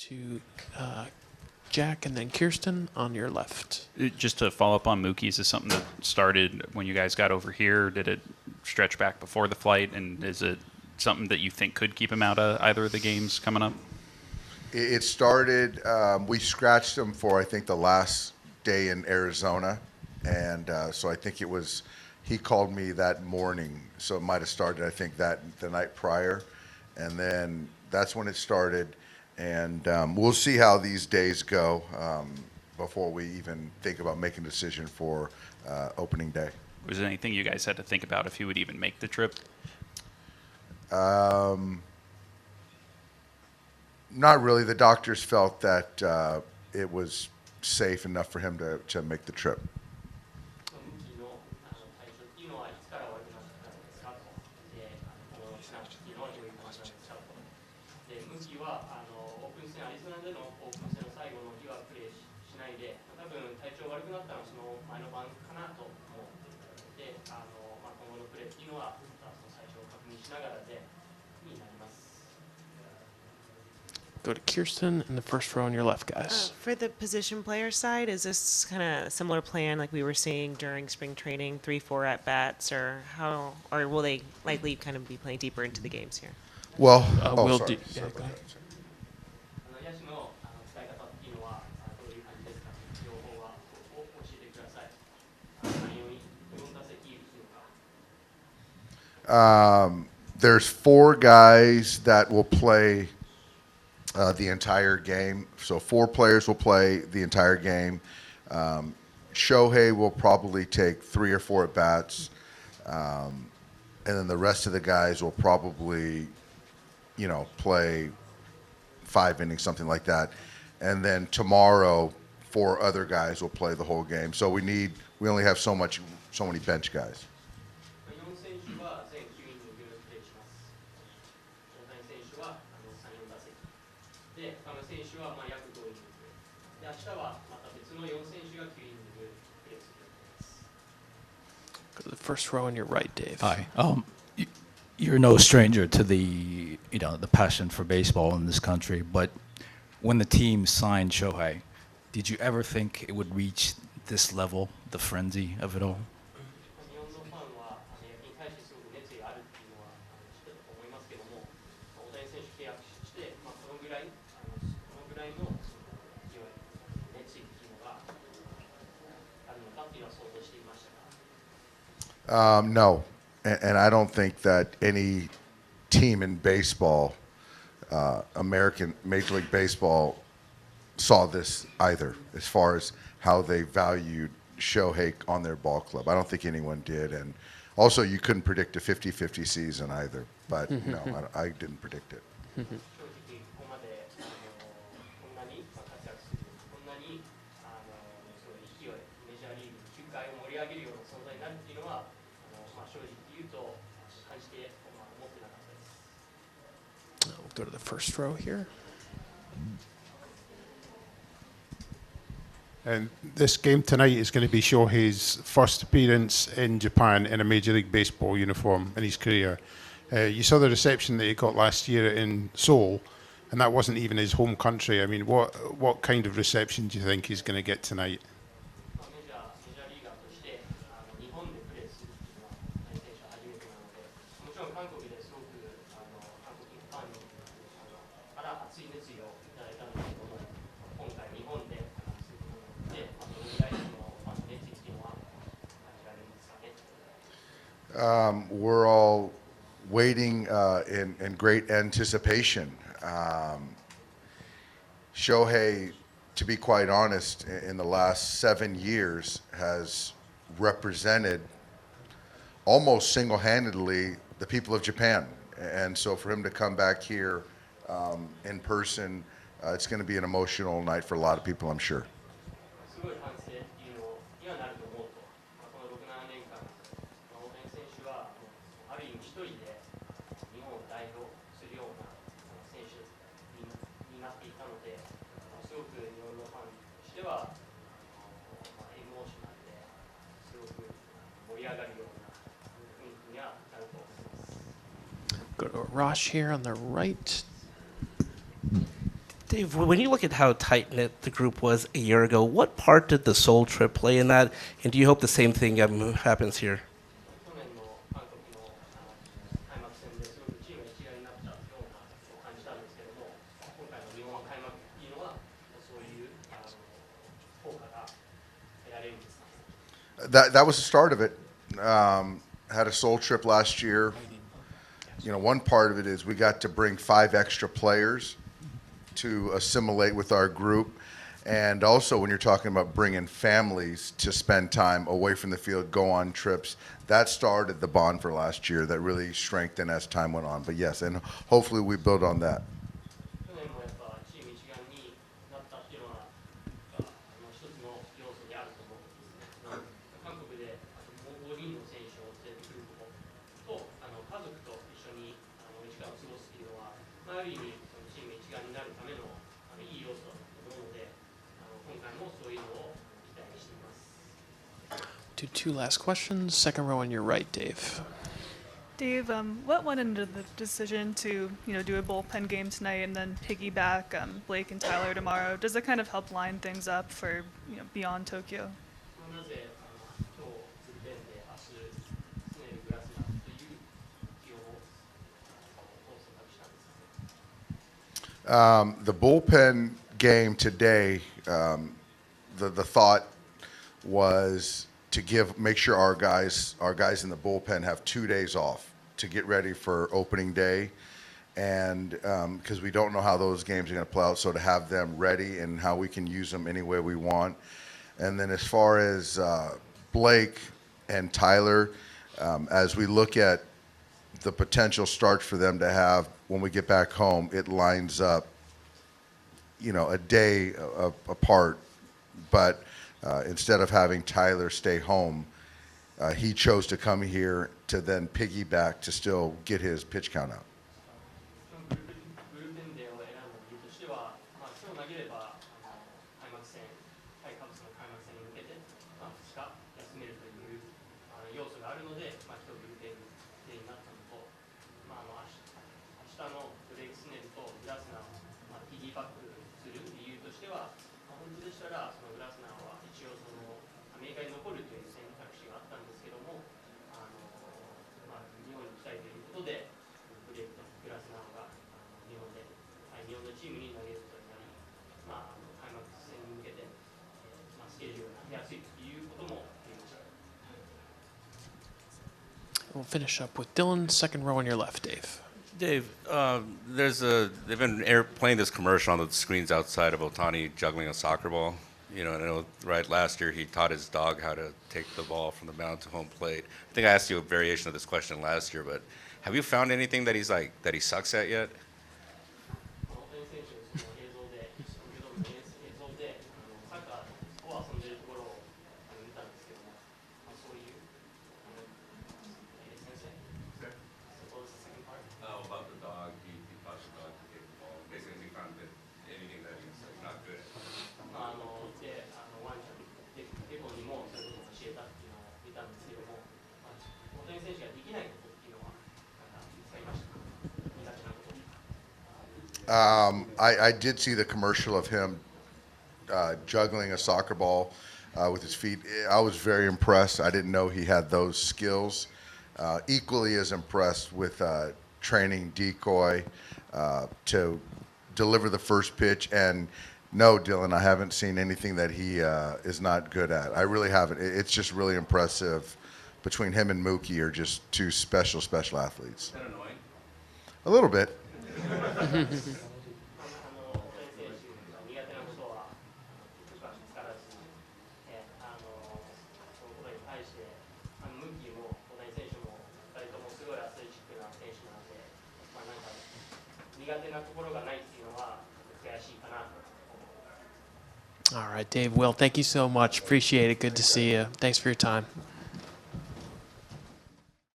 to Jack and then Kirsten on your left. Just to follow up on Mookie, is this something that started when you guys got over here? Did it stretch back before the flight? And is it something that you think could keep him out of either of the games coming up? It started, we scratched him for, I think, the last day in Arizona. And so I think it was, he called me that morning. So it might have started, I think, the night prior. And then that's when it started. And we'll see how these days go before we even think about making a decision for opening day. Was there anything you guys had to think about if he would even make the trip? Not really. The doctors felt that it was safe enough for him to make the trip. Go to Kirsten in the first row on your left, guys. For the position player side, is this kind of a similar plan like we were seeing during spring training, 3-4 at bats, or will they likely kind of be playing deeper into the games here? Well, we'll sorry. do. Sorry Yeah, go about ahead. that. There's 4 guys that will play the entire game. So 4 players will play the entire game. Shohei will probably take 3 or 4 at bats. And then the rest of the guys will probably, play 5 innings, something like that. And then tomorrow, 4 other guys will play the whole game. So we only have so many bench guys. Go to the first row on your right, Dave. Hi. You're no stranger to the passion for baseball in this country, but when the team signed Shohei, did you ever think it would reach this level, the frenzy of it all? No, and I don't think that any team in baseball, American Major League Baseball, saw this either, as far as how they valued Shohei on their ball club. I don't think anyone did, and also you couldn't predict a 50-50 season either. But no, I didn't predict it. We'll go to the first row here. And this game tonight is going to be Shohei's first appearance in Japan in a Major League Baseball uniform in his career. You saw the reception that he got last year in Seoul, and that wasn't even his home country. I mean, what kind of reception do you think he's going to get tonight? We're all waiting in great anticipation. Shohei, to be quite honest, in the last 7 years has represented almost single-handedly the people of Japan. And so for him to come back here in person, it's going to be an emotional night for a lot of people, I'm sure. Go to Rosh here on the right. Dave, when you look at how tight-knit the group was a year ago, what part did the Seoul trip play in that? And do you hope the same thing happens here? 去年の韓国の開幕戦ですごくチームが一丸になったような感じたんですけども、今回の日本開幕っていうのはそういう効果が得られるんですか？ That was the start of it. Had a Seoul trip last year. One part of it is we got to bring 5 extra players to assimilate with our group. And also when you're talking about bringing families to spend time away from the field, go on trips, that started the bond for last year that really strengthened as time went on. But yes, and hopefully we build on that. 去年もやっぱチーム一丸になったっていうのは一つの要素であると思うんですね。韓国で5人の選手を連れてくることと家族と一緒に時間を過ごすっていうのは、ある意味チーム一丸になるためのいい要素だと思うので、今回もそういうのを期待しています。 Do 2 last questions. Second row on your right, Dave. Dave, what went into the decision to do a bullpen game tonight and then piggyback Blake and Tyler tomorrow? Does it kind of help line things up for beyond Tokyo? なぜ今日ブルペンで明日常にグラスナーという起用を選択したんですか？ The bullpen game today, the thought was to make sure our guys in the bullpen have 2 days off to get ready for opening day, and because we don't know how those games are going to play out, so to have them ready and how we can use them any way we want. And then as far as Blake and Tyler, as we look at the potential starts for them to have when we get back home, it lines up, a day apart. But instead of having Tyler stay home, he chose to come here to then piggyback to still get his pitch count out. ブルペンデーを選んだ理由としては、今日投げれば開幕戦、対カブスの開幕戦に向けて2日休めるという要素があるので、今日ブルペンデーになったのと、明日のブレイクスネルとグラスナーをピギーバックする理由としては、本当でしたらそのグラスナーは一応アメリカに残るという選択肢があったんですけども、日本に来たいということで、ブレイクとグラスナーが日本のチームに投げることになり、開幕戦に向けて、スケジュールが立てやすいということもありました。 We'll finish up with Dylan. Second row on your left, Dave. Dave, they've been playing this commercial on the screens outside of Ohtani juggling a soccer ball. I know, right, last year he taught his dog how to take the ball from the mound to home plate. I think I asked you a variation of this question last year, but have you found anything that he sucks at yet? 大谷選手の映像で、先ほどの映像で、サッカーを遊んでいるところを見たんですけども、そういう先生、そこのsecond part? Oh, about the dog. He taught the dog to take the ball. Basically, he found that anything that he's not good at. で、ワンちゃんで、エゴにもそういうことを教えたっていうのを見たんですけども、大谷選手ができないことっていうのは、見つかりましたか？苦手なこと。I did see the commercial of him juggling a soccer ball with his feet. I was very impressed. I didn't know he had those skills. Equally as impressed with training decoy to deliver the first pitch. And no, Dylan, I haven't seen anything that he is not good at. I really haven't. It's just really impressive. Between him and Mookie are just 2 special athletes. Is that annoying? A little bit. 大谷選手が苦手なことは、見つからずに、そのことに対して、ムーキーも大谷選手も2人ともすごいアスレチックな選手なので、苦手なところがないっていうのは悔しいかなと思います。 All right, Dave. Will, thank you so much. Appreciate it. Good to see you. Thanks for your time.